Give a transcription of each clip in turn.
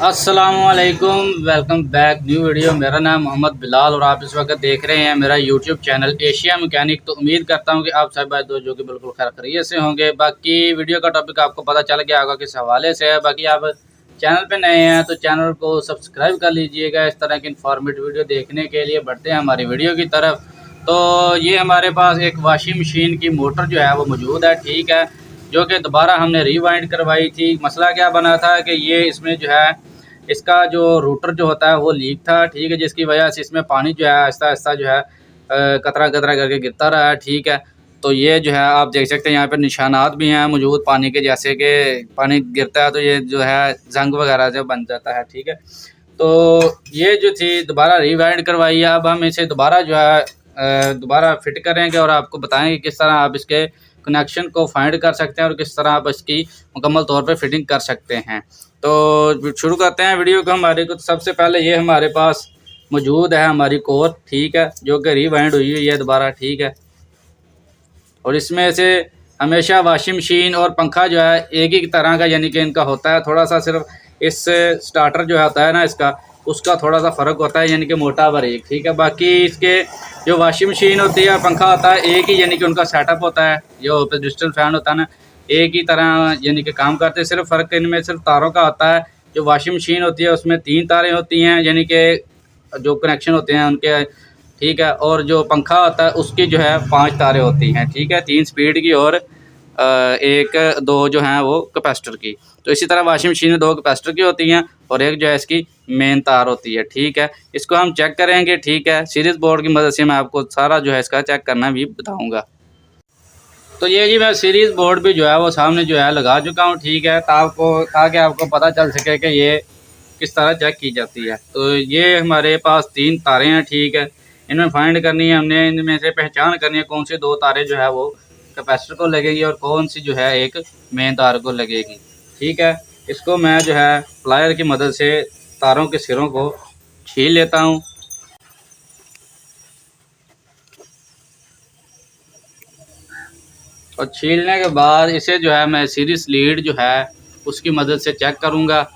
अस्सलामुअलैकुम, welcome back new video. मेरा नाम मोहम्मद बिलाल और आप इस वक्त देख रहे हैं मेरा यूट्यूब चैनल एशिया मैकेनिक। तो उम्मीद करता हूं कि आप सब भाई दोस्त जो कि बिल्कुल खैर खैरियत से होंगे। बाकी वीडियो का टॉपिक आपको पता चल गया होगा किस हवाले से है। बाकी आप चैनल पे नए हैं तो चैनल को सब्सक्राइब कर लीजिएगा। इस तरह की इन्फॉर्मेटिव वीडियो देखने के लिए बढ़ते हैं हमारी वीडियो की तरफ। तो ये हमारे पास एक वॉशिंग मशीन की मोटर जो है वो मौजूद है, ठीक है, जो कि दोबारा हमने रिवाइंड करवाई थी। मसला क्या बना था कि ये इसमें जो है इसका जो रूटर जो होता है वो लीक था, ठीक है, जिसकी वजह से इसमें पानी जो है आहिस्ता आहिस्ता जो है कतरा कतरा करके गिरता रहा है, ठीक है। तो ये जो है आप देख सकते हैं यहाँ पर निशानात भी हैं मौजूद पानी के, जैसे कि पानी गिरता है तो ये जो है जंग वगैरह जो बन जाता है, ठीक है। तो ये जो थी दोबारा रिवाइंड करवाई है। अब हम इसे दोबारा जो है दोबारा फिट करेंगे और आपको बताएंगे किस तरह आप इसके कनेक्शन को फाइंड कर सकते हैं और किस तरह आप इसकी मुकम्मल तौर पे फिटिंग कर सकते हैं। तो शुरू करते हैं वीडियो को। हमारे को सबसे पहले ये हमारे पास मौजूद है हमारी कोर, ठीक है, जो कि रिवाइंड हुई हुई है दोबारा, ठीक है। और इसमें से हमेशा वॉशिंग मशीन और पंखा जो है एक ही तरह का यानी कि इनका होता है। थोड़ा सा सिर्फ इस स्टार्टर जो होता है ना इसका, उसका थोड़ा सा फ़र्क होता है, यानी कि मोटा बारीक, ठीक है। बाकी इसके जो वॉशिंग मशीन होती है और पंखा होता है एक ही, यानी कि उनका सेटअप होता है। जो डिजिटल फैन होता है ना, एक ही तरह यानी कि काम करते हैं। सिर्फ फ़र्क इनमें सिर्फ तारों का होता है। जो वॉशिंग मशीन होती है उसमें 3 तारें होती हैं, यानी कि जो कनेक्शन होते हैं उनके, ठीक है। और जो पंखा होता है उसकी जो है 5 तारें होती हैं, ठीक है, 3 स्पीड की और एक 2 जो हैं वो कैपेसिटर की। तो इसी तरह वॉशिंग मशीन में 2 कैपेसिटर की होती हैं और एक जो है इसकी मेन तार होती है, ठीक है। इसको हम चेक करेंगे, ठीक है। सीरीज़ बोर्ड की मदद से मैं आपको सारा जो है इसका चेक करना भी बताऊँगा। तो ये जी मैं सीरीज़ बोर्ड भी जो है वो सामने जो है लगा चुका हूँ, ठीक है, ताकि आपको पता चल सके कि ये किस तरह चेक की जाती है। तो ये हमारे पास 3 तारें हैं, ठीक है। इनमें फाइंड करनी है हमने, इनमें से पहचान करनी है कौन सी 2 तारें जो है वो कैपेसिटर को लगेगी और कौन सी जो है एक मेन तार को लगेगी, ठीक है। इसको मैं जो है प्लायर की मदद से तारों के सिरों को छील लेता हूँ। और छीलने के बाद इसे जो है मैं सीरीज लीड जो है उसकी मदद से चेक करूँगा।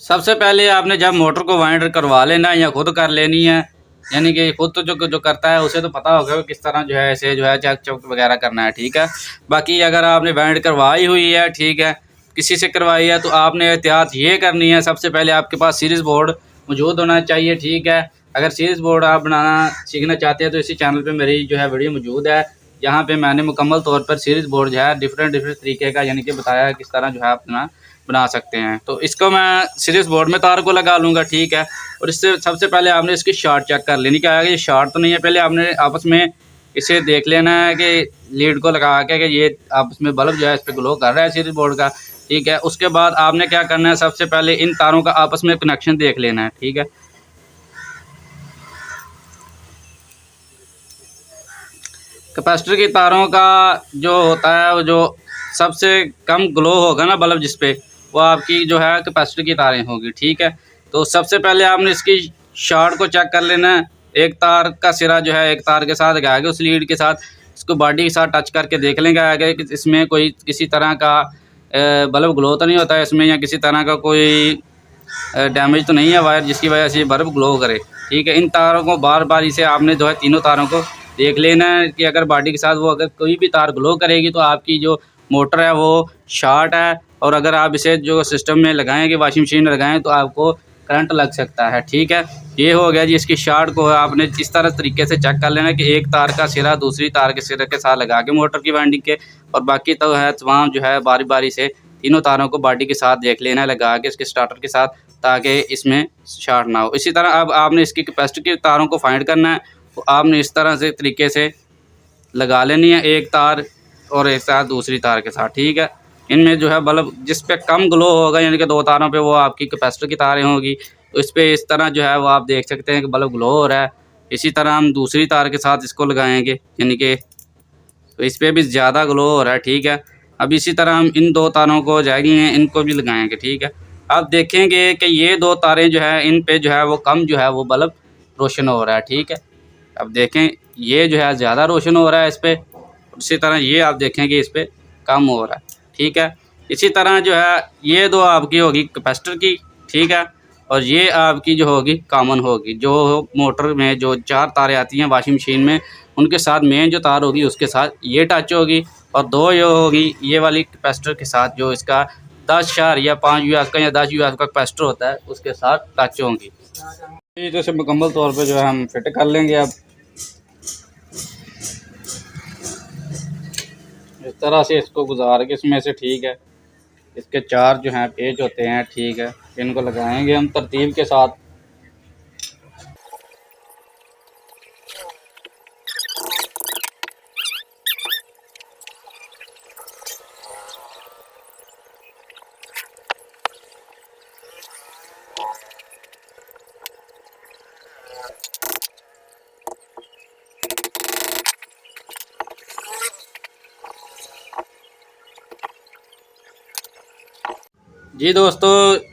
सबसे पहले आपने जब मोटर को वाइंडर करवा लेना है या खुद कर लेनी है, यानी कि खुद तो जो करता है उसे तो पता होगा किस तरह जो है इसे जो है चेक चौक वगैरह करना है, ठीक है। बाकी अगर आपने वाइंड करवाई हुई है, ठीक है, किसी से करवाई है, तो आपने एहतियात ये करनी है, सबसे पहले आपके पास सीरीज़ बोर्ड मौजूद होना चाहिए, ठीक है। अगर सीरीज़ बोर्ड आप बनाना सीखना चाहते हैं तो इसी चैनल पर मेरी जो है वीडियो मौजूद है। यहाँ पे मैंने मुकम्मल तौर पर सीरीज़ बोर्ड जो है डिफरेंट तरीके का यानी कि बताया है किस तरह जो है अपना बना सकते हैं। तो इसको मैं सीरीज़ बोर्ड में तार को लगा लूँगा, ठीक है। और इससे सबसे पहले आपने इसकी शॉर्ट चेक कर लेनी, क्या है कि ये शॉर्ट तो नहीं है। पहले आपने आपस में इसे देख लेना है कि लीड को लगा के कि ये आपस में बल्ब जो है इस पर ग्लो कर रहा है सीरीज़ बोर्ड का, ठीक है। उसके बाद आपने क्या करना है, सबसे पहले इन तारों का आपस में कनेक्शन देख लेना है, ठीक है। कैपेसिटर की तारों का जो होता है वो जो सबसे कम ग्लो होगा ना बल्ब जिस पे, वो आपकी जो है कैपेसिटर की तारें होगी, ठीक है। तो सबसे पहले आपने इसकी शॉर्ट को चेक कर लेना है। एक तार का सिरा जो है एक तार के साथ आगे उस लीड के साथ इसको बॉडी के साथ टच करके देख लेंगे आगे कि इसमें कोई किसी तरह का बल्ब ग्लो तो नहीं होता है इसमें, या किसी तरह का कोई डैमेज तो नहीं है वायर जिसकी वजह से बल्ब ग्लो करे, ठीक है। इन तारों को बार बार इसे आपने जो है तीनों तारों को देख लेना है कि अगर बॉडी के साथ वो अगर कोई भी तार ग्लो करेगी तो आपकी जो मोटर है वो शॉर्ट है। और अगर आप इसे जो सिस्टम में लगाएंगे वॉशिंग मशीन में लगाएं तो आपको करंट लग सकता है, ठीक है। ये हो गया जी। इसकी शॉर्ट को आपने इस तरह तरीके से चेक कर लेना कि एक तार का सिरा दूसरी तार के सिरे के साथ लगा के मोटर की वाइंडिंग के, और बाकी तो है तमाम जो है बारी बारी से तीनों तारों को बॉडी के साथ देख लेना है लगा के इसके स्टार्टर के साथ, ताकि इसमें शॉर्ट ना हो। इसी तरह अब आपने इसकी कैपेसिटी की तारों को फाइंड करना है। तो आपने इस तरह से तरीके से लगा लेनी है एक तार और एक साथ दूसरी तार के साथ, ठीक है। इनमें जो है बल्ब जिस पे कम ग्लो होगा यानी कि 2 तारों पे वो आपकी कैपेसिटर की तारें होगी, तो इस पे इस तरह जो है वो आप देख सकते हैं कि बल्ब ग्लो हो रहा है। इसी तरह हम दूसरी तार के साथ इसको लगाएंगे यानी कि तो इस पर भी ज़्यादा ग्लो हो रहा है, ठीक है। अब इसी तरह हम इन 2 तारों को जाएंगे इनको भी लगाएंगे, ठीक है। अब देखेंगे कि ये 2 तारें जो है इन पे जो है वो कम जो है वो बल्ब रोशन हो रहा है, ठीक है। अब देखें ये जो है ज़्यादा रोशन हो रहा है इस पर, उसी तरह ये आप देखें कि इस पर कम हो रहा है, ठीक है। इसी तरह जो है ये दो आपकी होगी कैपेसिटर की, ठीक है, और ये आपकी जो होगी कॉमन होगी। जो मोटर में जो 4 तारें आती हैं वॉशिंग मशीन में, उनके साथ मेन जो तार होगी उसके साथ ये टच होगी, और दो जो होगी ये वाली कैपेसिटर के साथ जो इसका 10 या 5 यूएस का या 10 यूएस का कैपेसिटर होता है उसके साथ टच होंगी। ये जैसे मुकम्मल तौर पे जो है हम फिट कर लेंगे। अब इस तरह से इसको गुजार के इसमें से, ठीक है, इसके 4 जो हैं पेच होते हैं, ठीक है, इनको लगाएंगे हम तरतीब के साथ। जी दोस्तों,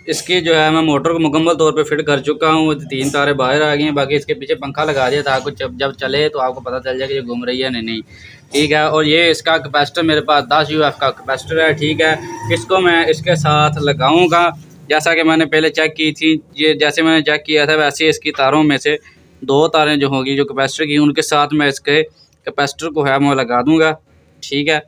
इसकी जो है मैं मोटर को मुकम्मल तौर पे फिट कर चुका हूँ। 3 तारें बाहर आ गई हैं, बाकी इसके पीछे पंखा लगा दिया था। आपको जब चले तो आपको पता चल जाए कि ये घूम रही है नहीं, ठीक है। और ये इसका कैपेसिटर मेरे पास 10 यूएफ का कैपेसिटर है, ठीक है। इसको मैं इसके साथ लगाऊंगा जैसा कि मैंने पहले चेक की थी। ये जैसे मैंने चेक किया था वैसे इसकी तारों में से 2 तारें जो होंगी जो कैपेसिटर की, उनके साथ मैं इसके कैपेसिटर को है मैं लगा दूँगा, ठीक है।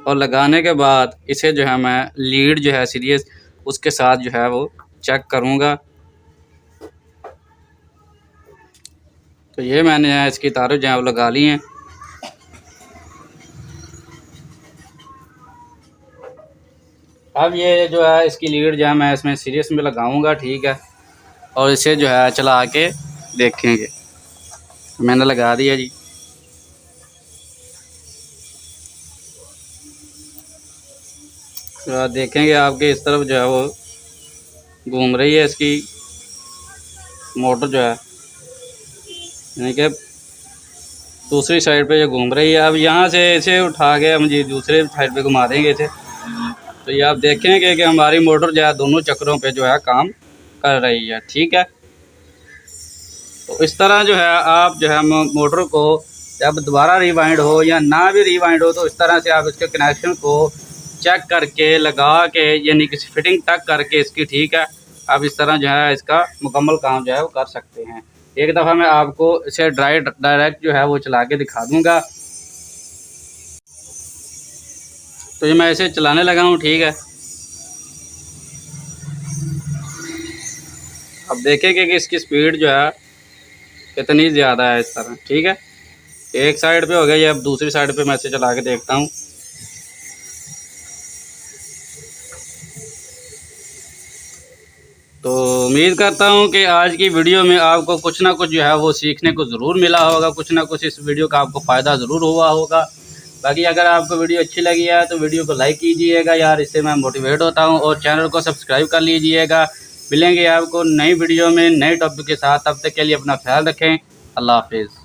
और लगाने के बाद इसे जो है मैं लीड जो है सीरीज उसके साथ जो है वो चेक करूँगा। तो ये मैंने इसकी तारें जो है वो लगा ली हैं। अब ये जो है इसकी लीड जो है मैं इसमें सीरीज में लगाऊंगा, ठीक है, और इसे जो है चला के देखेंगे। तो मैंने लगा दिया जी। तो देखेंगे आपके इस तरफ जो है वो घूम रही है इसकी मोटर जो है, यानी कि दूसरी साइड पे जो घूम रही है। अब यहाँ से इसे उठा के हम जी दूसरे साइड पे घुमा देंगे इसे। तो ये आप देखेंगे कि हमारी मोटर जो है दोनों चक्रों पे जो है काम कर रही है, ठीक है। तो इस तरह जो है आप जो है मोटर को जब दोबारा रिवाइंड हो या ना भी रिवाइंड हो तो इस तरह से आप इसके कनेक्शन को चेक करके लगा के यानी कि फिटिंग तक करके इसकी, ठीक है, आप इस तरह जो है इसका मुकम्मल काम जो है वो कर सकते हैं। एक दफ़ा मैं आपको इसे डायरेक्ट जो है वो चला के दिखा दूँगा। तो ये मैं इसे चलाने लगा हूँ, ठीक है। अब देखेंगे कि इसकी स्पीड जो है कितनी ज़्यादा है इस तरह, ठीक है। एक साइड पे हो गया ये, अब दूसरी साइड पे मैं इसे चला के देखता हूँ। तो उम्मीद करता हूँ कि आज की वीडियो में आपको कुछ ना कुछ जो है वो सीखने को ज़रूर मिला होगा, कुछ ना कुछ इस वीडियो का आपको फ़ायदा ज़रूर हुआ होगा। बाकी अगर आपको वीडियो अच्छी लगी है तो वीडियो को लाइक कीजिएगा यार, इससे मैं मोटिवेट होता हूँ, और चैनल को सब्सक्राइब कर लीजिएगा। मिलेंगे आपको नई वीडियो में नए टॉपिक के साथ, तब तक के लिए अपना ख्याल रखें। अल्लाह हाफिज़।